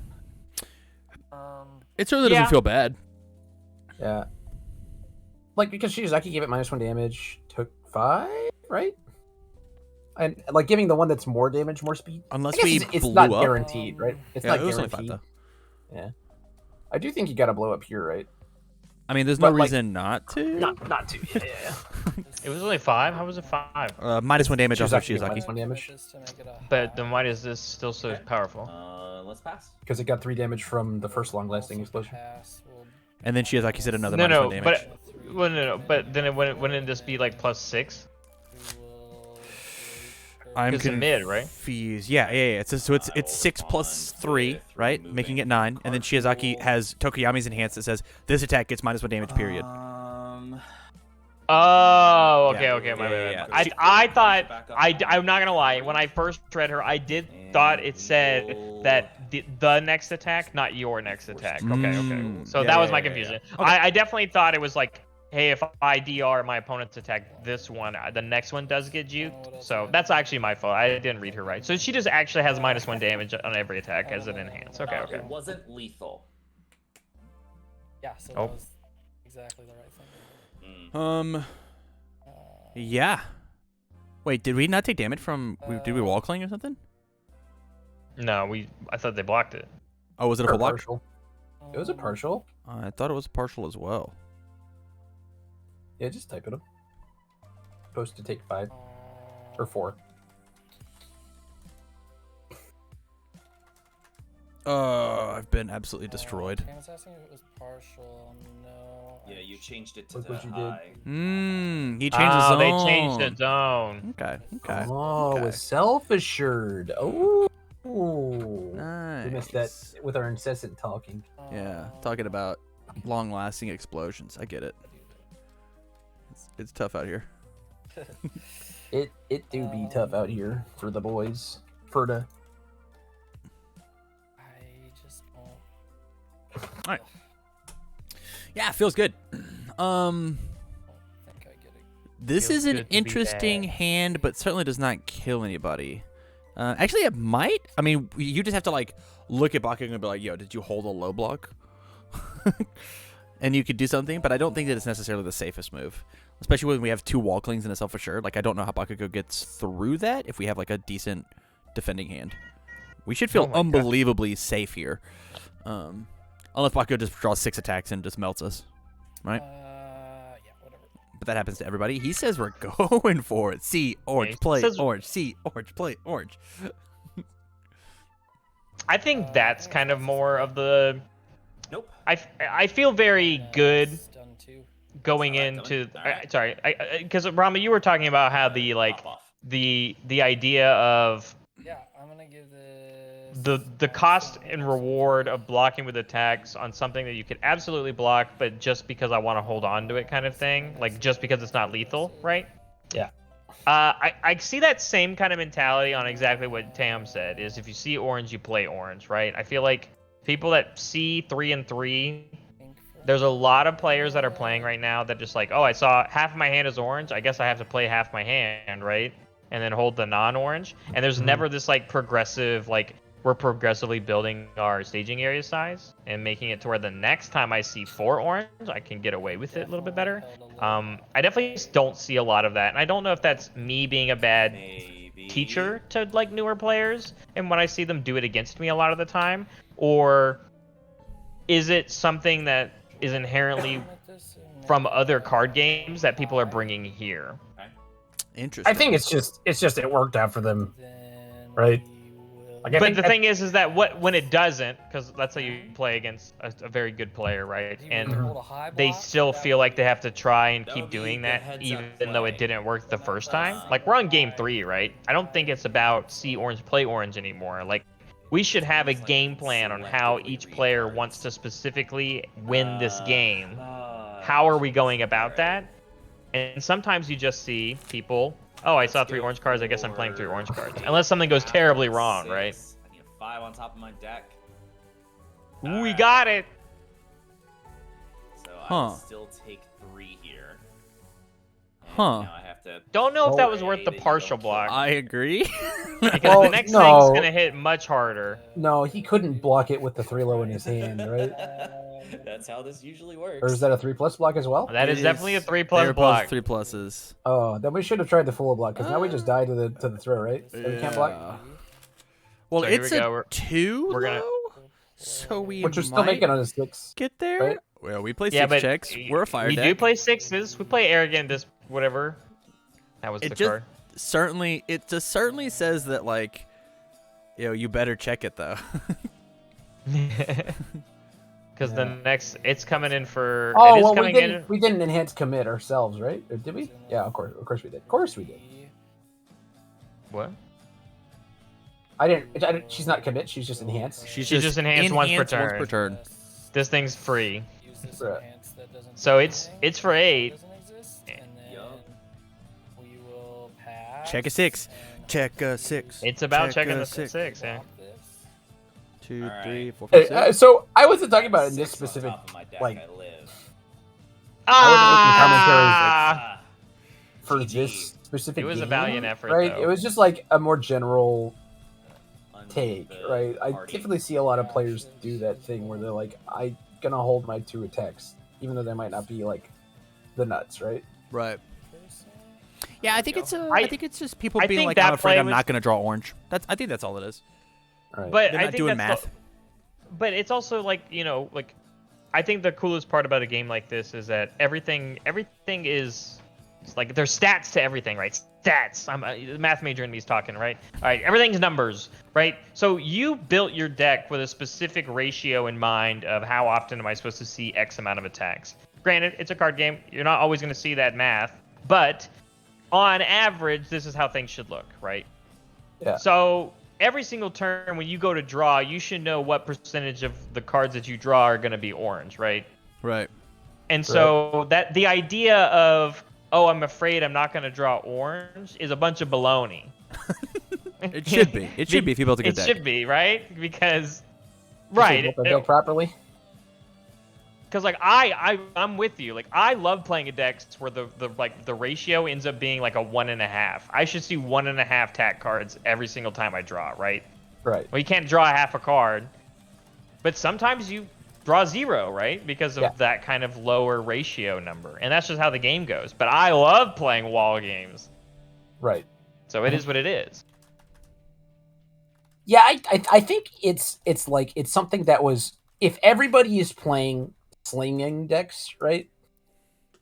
A: It certainly
D: Yeah.
A: doesn't feel bad.
E: Yeah. Like because Shiozaki gave it -1 damage, took 5, right? And like giving the one that's more damage, more speed.
A: Unless
E: I guess
A: we
E: it's
A: blew
E: not
A: up.
E: guaranteed, right? It's
A: Yeah,
E: not
A: it was only 5
E: guaranteed.
A: though.
E: Yeah. I do think you gotta blow up here, right?
A: I mean, there's no
E: But, like,
A: reason not to.
E: Not to. Yeah.
D: It was only 5. How was it 5?
A: -1 damage off of
E: Shiozaki,
A: Shiozaki.
E: -1 damage.
D: But then why is this still so powerful?
B: Let's pass.
E: Because it got 3 damage from the first long-lasting explosion.
A: And then Shiozaki said another
D: No,
A: -1 damage.
D: no. But then wouldn't this be like +6?
A: I'm
D: It's a mid, right?
A: confused. Yeah. It's 6 plus 3, right? Making it 9. And then Shiozaki has Tokuyami's enhance that says this attack gets -1 damage, period.
D: Oh, okay,
A: Yeah.
D: okay. My bad.
A: Yeah.
D: I thought I'm not gonna lie. When I first read her, I did thought it said that the next attack, not your next attack. Okay. So
A: Yeah,
D: that was
A: yeah,
D: my
A: yeah,
D: confusion.
A: yeah.
D: I definitely thought it was like, hey, if I DR my opponent's attack, this one, the next one does get juked. So that's actually my fault. I didn't read her right. So she just actually has -1 damage on every attack as an enhance. Okay.
B: It wasn't lethal.
C: Yeah, so
D: Oh.
C: that was exactly the right thing.
A: Yeah. Wait, did we not take damage from? Did we wall cling or something?
D: No, I thought they blocked it.
A: Oh, was it a
E: Or
A: full block?
E: partial. It was a partial.
A: I thought it was partial as well.
E: Yeah, just type it up. Supposed to take 5 or 4.
A: I've been absolutely destroyed.
C: I was asking if it was partial. No.
B: Yeah, you changed it to
E: Look
B: the
E: what you did.
B: high.
A: He changed his
D: Oh,
A: zone.
D: they changed the zone.
A: Okay.
E: Oh,
A: okay.
E: with self-assured. Oh.
A: Nice.
E: We missed that with our incessant talking.
A: Yeah, talking about long-lasting explosions. I get it. It's tough out here.
E: It do be tough out here for the boys. For the
C: I just don't
A: Yeah, it feels good.
C: think I get it.
A: This
D: Feels
A: is an
D: good to be
A: interesting
D: bad.
A: hand, but certainly does not kill anybody. Actually, it might. I mean, you just have to like look at Bakugo and be like, "Yo, did you hold a low block?" And you could do something, but I don't think that it's necessarily the safest move, especially when we have 2 wall clings and a self-assured. Like, I don't know how Bakugo gets through that if we have like a decent defending hand. We should feel
D: Oh my God.
A: unbelievably safe here, unless Bakugo just draws 6 attacks and just melts us, right?
C: Yeah, whatever.
A: But that happens to everybody. He says we're going for it. See orange,
D: he
A: play
D: says-
A: orange. See orange, play orange.
D: I think that's kind of more of the.
B: Nope.
D: I feel very good
C: It's done too.
D: going
B: Alright,
D: into.
B: alright.
D: Sorry, because Rama, you were talking about how the
B: Pop off.
D: the idea of
C: Yeah, I'm gonna give this.
D: the cost and reward of blocking with attacks on something that you could absolutely block, but just because I want to hold on to it, kind of thing. Like just because it's not lethal, right?
E: Yeah.
D: I see that same kind of mentality on exactly what Tam said. Is if you see orange, you play orange, right? I feel like people that see 3 and 3. There's a lot of players that are playing right now that just like, oh, I saw half of my hand is orange. I guess I have to play half my hand, right? and then hold the non-orange. And there's never this like progressive, like we're progressively building our staging area size and making it to where the next time I see 4 orange, I can get away with it a little bit better. I definitely don't see a lot of that, and I don't know if that's me being a bad teacher to like newer players, and when I see them do it against me a lot of the time, or is it something that is inherently from other card games that people are bringing here?
A: Interesting.
E: I think it's just it worked out for them, right? Like,
D: But the thing is that when it doesn't, because let's say you play against a very good player, right, and they still feel like they have to try and keep doing that, even though it didn't work the first time. Like, we're on game 3, right? I don't think it's about see orange, play orange anymore. Like, we should have a game plan on how each player wants to specifically win this game. How are we going about that? And sometimes you just see people, oh, I saw 3 orange cards, I guess I'm playing 3 orange cards. Unless something goes terribly wrong, right?
B: I need a 5 on top of my deck.
D: Ooh, we got it!
B: So I will still take 3 here. And
A: Huh.
B: now I have to
D: Don't know if that was
B: pray
D: worth the
B: that you
D: partial
B: don't
D: block.
A: I agree.
D: Because
E: Well,
D: the next
E: no.
D: thing's gonna hit much harder.
E: No, he couldn't block it with the 3 low in his hand, right?
B: That's how this usually works.
E: Or is that a 3+ block as well?
D: That is definitely a 3+
A: They were both
D: block.
A: 3+.
E: Oh, then we should have tried the full block because now we just died to the throw, right? So we can't block.
A: Yeah. Well,
D: So here
A: it's
D: we go.
A: a 2
D: we're gonna-
A: low, so we
E: Which we're still
A: might
E: making on a 6.
A: get there.
E: right?
A: Well, we play
D: Yeah,
A: 6
D: but
A: checks. We're a fire
D: we
A: deck.
D: do play 6s. We play arrogant, this whatever. That was
A: It
D: the
A: just
D: card.
A: certainly says that, like, you better check it though.
D: Because the next, it's coming in for.
E: Oh,
D: it is
E: well,
D: coming in.
E: we didn't enhance commit ourselves, right? Or did we? Yeah, of course we did. Of course we did.
D: What?
E: I didn't. She's not commit. She's just enhance.
A: She's
D: just enhanced once per turn.
A: Once per turn.
D: This thing's free.
E: Right.
D: So it's for 8.
A: Check a 6. Check a 6.
D: It's about
A: Check
D: checking
A: a
D: the
A: 6.
D: 6, yeah.
A: 2,
B: Alright.
A: 3, 4, 5, 6.
E: So I wasn't talking about in this
B: 6 on
E: specific.
B: top of my deck,
E: like-
B: I live.
D: Ah!
E: For
B: GG.
E: this specific
D: It was a
E: game,
D: valiant effort,
E: right?
D: though.
E: It was just like a more general
B: Under
E: take,
B: the
E: right? I
B: party.
E: typically see a lot of players do that thing where they're like, "I'm gonna hold my 2 attacks, even though they might not be like the nuts," right?
A: Right. Yeah, I think it's
D: I
A: think it's just people
D: I
A: being
D: think
A: like,
D: that
A: I'm afraid
D: play
A: I'm
D: was-
A: not going to draw orange. I think that's all it is.
E: Right.
D: But
A: They're
D: I
A: not
D: think
A: doing
D: that's
A: math.
D: But it's also like, like I think the coolest part about a game like this is that everything is it's like there's stats to everything, right? Stats. I'm a math major in me's talking, right? All right, everything's numbers, right? So you built your deck with a specific ratio in mind of how often am I supposed to see X amount of attacks. Granted, it's a card game. You're not always going to see that math, but on average, this is how things should look, right?
E: Yeah.
D: So every single turn when you go to draw, you should know what percentage of the cards that you draw are going to be orange, right?
A: Right.
D: And so that the idea of, oh, I'm afraid I'm not going to draw orange is a bunch of baloney.
A: It should be. It should be if you built a good deck.
D: It should be, right? Because,
E: If they
D: right.
E: built their deck properly.
D: Because like I'm with you. Like I love playing a deck where the ratio ends up being like a 1.5. I should see 1.5 tack cards every single time I draw, right?
E: Right.
D: Well, you can't draw half a card, but sometimes you draw 0, right? Because of that kind of lower ratio number, and that's just how the game goes. But I love playing wall games,
E: Right.
D: so it is what it is.
E: Yeah, I think it's like it's something that was, if everybody is playing slinging decks, right?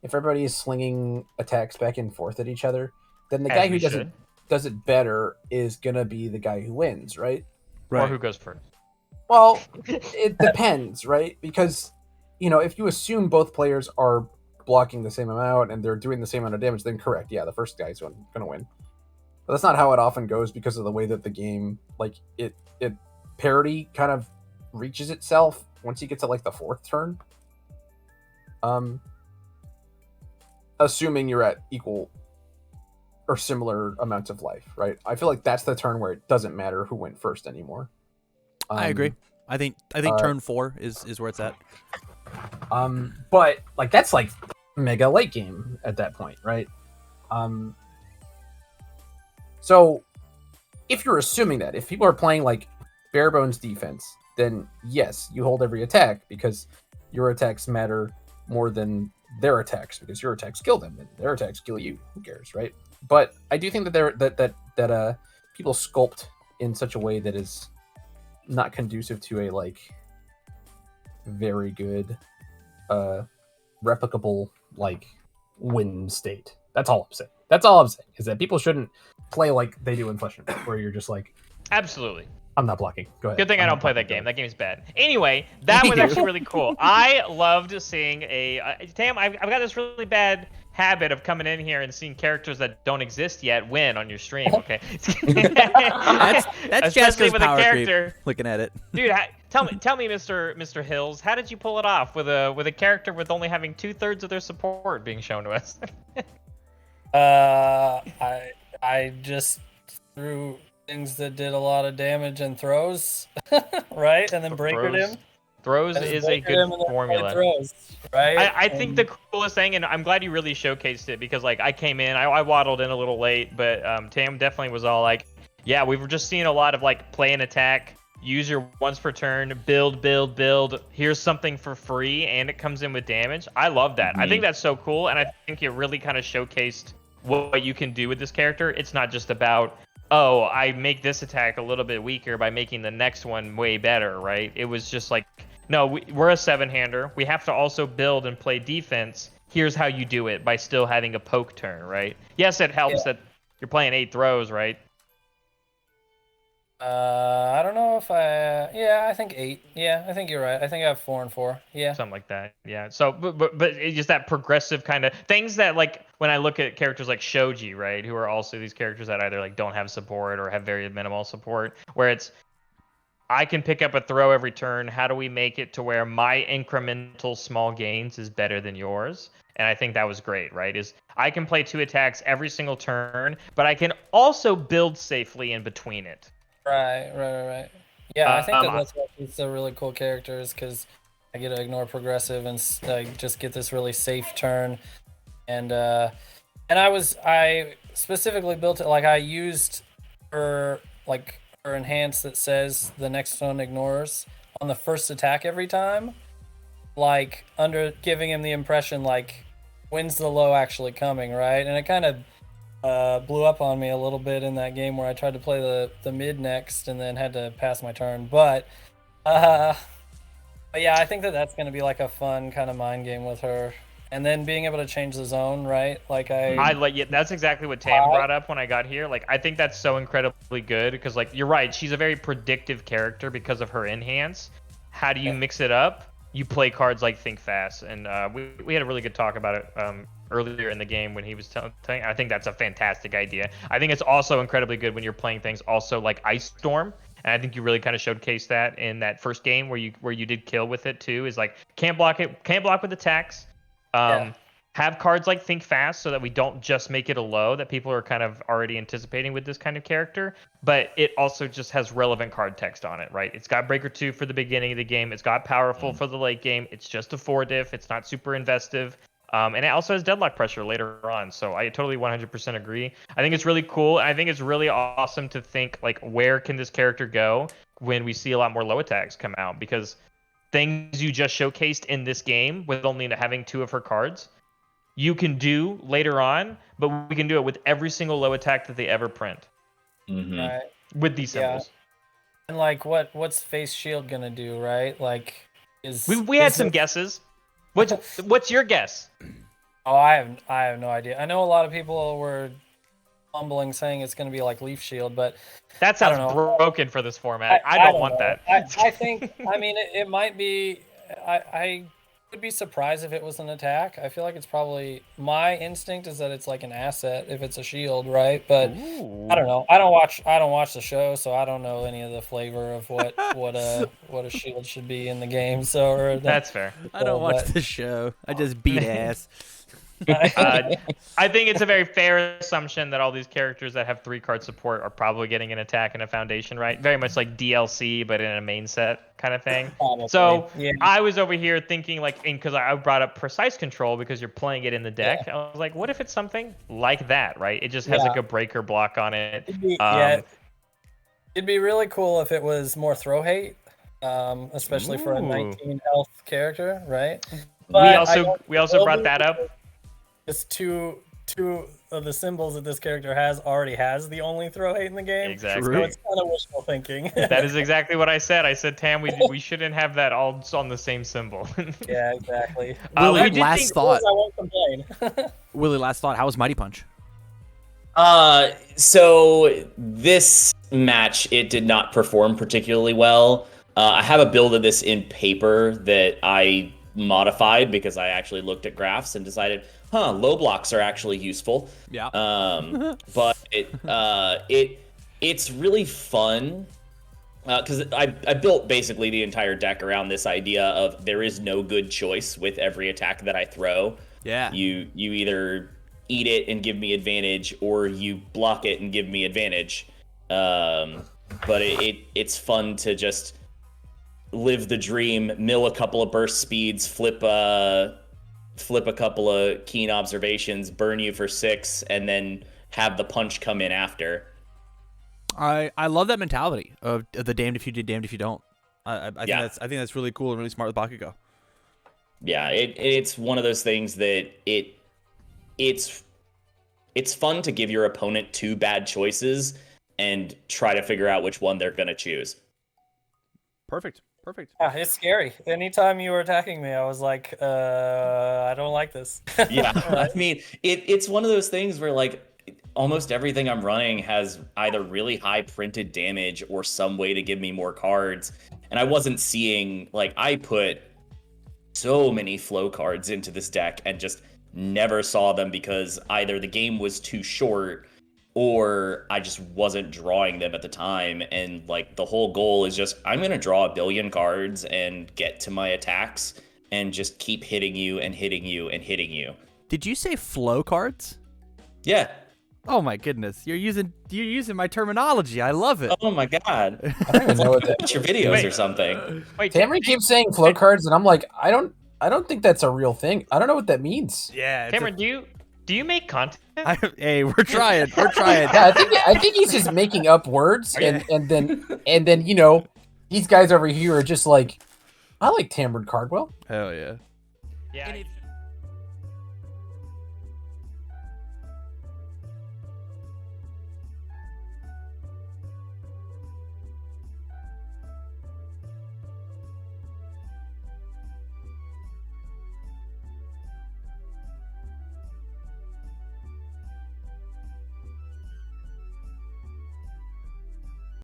E: If everybody is slinging attacks back and forth at each other, then the
D: As
E: guy who
D: we
E: does it better is gonna be the guy who wins, right?
D: Or who goes first?
E: Well, it depends, right? Because if you assume both players are blocking the same amount and they're doing the same amount of damage, then correct, yeah, the first guy's gonna win. But that's not how it often goes because of the way that the game, like it parity kind of reaches itself once you get to like the 4th turn. Assuming you're at equal or similar amounts of life, right? I feel like that's the turn where it doesn't matter who went first anymore.
A: I agree. I think turn 4 is where it's at.
E: But like that's like mega late game at that point, right? So So if you're assuming that, if people are playing like bare bones defense, then yes, you hold every attack because your attacks matter more than their attacks because your attacks kill them and their attacks kill you. Who cares, right? But I do think that people sculpt in such a way that is not conducive to a like very good replicable like win state. That's all I'm saying. That's all I'm saying is that people shouldn't play like they do in Flesh and Blood, where you're just like,
D: Absolutely.
E: I'm not blocking. Go ahead.
D: Good thing I
E: I'm
D: don't
E: not
D: play
E: blocking.
D: that game. That game is bad. Anyway, that was actually really cool. I loved seeing Tam, I've got this really bad habit of coming in here and seeing characters that don't exist yet win on your stream, okay?
A: That's
D: Especially
A: Jessica's
D: with a
A: power
D: character.
A: creep. Looking at it.
D: Dude, tell me, Mr. Hills, how did you pull it off with a character with only having 2/3 of their support being shown to us?
C: I just threw things that did a lot of damage and throws, right? And then breakered him.
D: Throws
C: And then
D: is a
C: breakered
D: good
C: him and then
D: formula.
C: Throws, right?
D: I think the coolest thing, and I'm glad you really showcased it because like I came in, I waddled in a little late, but Tam definitely was all like, yeah, we were just seeing a lot of like play and attack, use your once per turn, build. Here's something for free, and it comes in with damage. I love that. I think that's so cool, and I think it really kind of showcased what you can do with this character. It's not just about, oh, I make this attack a little bit weaker by making the next one way better, right? It was just like, no, we're a 7-hander. We have to also build and play defense. Here's how you do it by still having a poke turn, right? Yes, it helps that you're playing 8 throws, right?
C: I don't know if I think 8. Yeah, I think you're right. I think I have 4 and 4. Yeah.
D: Something like that. Yeah. So, but it's just that progressive kind of things that like when I look at characters like Shoji, right, who are also these characters that either like don't have support or have very minimal support, where it's I can pick up a throw every turn. How do we make it to where my incremental small gains is better than yours? And I think that was great, right? Is I can play 2 attacks every single turn, but I can also build safely in between it.
C: Right. Yeah, I think that's what it's a really cool character is because I get to ignore progressive and just get this really safe turn, and I specifically built it like I used her enhance that says the next one ignores on the first attack every time, like under giving him the impression like when's the low actually coming, right? And it kind of blew up on me a little bit in that game where I tried to play the mid next and then had to pass my turn. But yeah, I think that's going to be like a fun kind of mind game with her. And then being able to change the zone, right? Like
D: that's exactly what Tam brought up when I got here. Like I think that's so incredibly good because like you're right, she's a very predictive character because of her enhance. How do you mix it up? You play cards like Think Fast, and we had a really good talk about it earlier in the game when he was telling. I think that's a fantastic idea. I think it's also incredibly good when you're playing things also like Ice Storm, and I think you really kind of showcased that in that first game where you did kill with it too. Is like can't block with attacks. Have cards like Think Fast so that we don't just make it a low that people are kind of already anticipating with this kind of character, but it also just has relevant card text on it, right? It's got Breaker 2 for the beginning of the game. It's got Powerful for the late game. It's just a 4 diff. It's not super investive. And it also has Deadlock Pressure later on. So I totally 100% agree. I think it's really cool. I think it's really awesome to think, like, where can this character go when we see a lot more low attacks come out? Because things you just showcased in this game with only having 2 of her cards, you can do later on, but we can do it with every single low attack that they ever print.
C: Right.
D: With these symbols.
C: And like what's Face Shield gonna do, right? Like
D: we had some guesses. What's your guess?
C: Oh, I have no idea. I know a lot of people were fumbling saying it's gonna be like Leaf Shield, but
D: that sounds broken for this format. I don't want that.
C: I think it might be I would be surprised if it was an attack. I feel like it's probably my instinct is that it's like an asset if it's a shield, right? But I don't know. I don't watch the show, so I don't know any of the flavor of what a shield should be in the game. So
D: that's fair.
A: I don't watch the show. I just beat ass.
D: I think it's a very fair assumption that all these characters that have 3-card support are probably getting an attack and a foundation, right? Very much like DLC, but in a main set kind of thing.
C: Probably,
D: So
C: yeah.
D: I was over here thinking like, because I brought up precise control because you're playing it in the deck. I was like, what if it's something like that, right? It just has like a breaker block on it.
C: It'd be really cool if it was more throw hate, especially for a 19 health character, right? But
D: we also brought that up.
C: Just two of the symbols that this character already has the only throw hate in the game.
D: Exactly.
C: So it's kind of wishful thinking.
D: That is exactly what I said. I said, Tam, we shouldn't have that all on the same symbol.
C: Yeah, exactly.
A: Willie, last thought.
C: I won't complain.
A: Willie, last thought. How was Mighty Punch?
B: So this match, it did not perform particularly well. I have a build of this in paper that I modified because I actually looked at graphs and decided, low blocks are actually useful.
A: Yeah.
B: But it's really fun because I built basically the entire deck around this idea of there is no good choice with every attack that I throw.
A: Yeah.
B: You either eat it and give me advantage, or you block it and give me advantage. But it's fun to just live the dream, mill a couple of burst speeds, flip a couple of keen observations, burn you for 6, and then have the punch come in after.
A: I love that mentality of the damned if you do, damned if you don't. I think that's really cool and really smart with Bakugo.
B: Yeah, it's one of those things that it's fun to give your opponent 2 bad choices and try to figure out which one they're gonna choose.
A: Perfect.
C: Yeah, it's scary. Anytime you were attacking me, I was like, I don't like this.
B: Yeah, I mean, it's one of those things where like almost everything I'm running has either really high printed damage or some way to give me more cards. And I wasn't seeing, like, I put so many flow cards into this deck and just never saw them because either the game was too short or I just wasn't drawing them at the time. And like the whole goal is just, I'm going to draw a billion cards and get to my attacks and just keep hitting you and hitting you and hitting you.
A: Did you say flow cards?
B: Yeah.
A: Oh my goodness. You're using my terminology. I love it.
B: Oh my God.
E: I don't even know what that.
B: Watch your videos or something.
D: Wait,
E: Tammy keeps saying flow cards, and I'm like, I don't think that's a real thing. I don't know what that means.
A: Yeah.
D: Cameron, do you make content?
A: Hey, we're trying.
E: Yeah, I think he's just making up words, and then you know, these guys over here are just like, I like TamCardwell.
A: Hell yeah.
D: Yeah.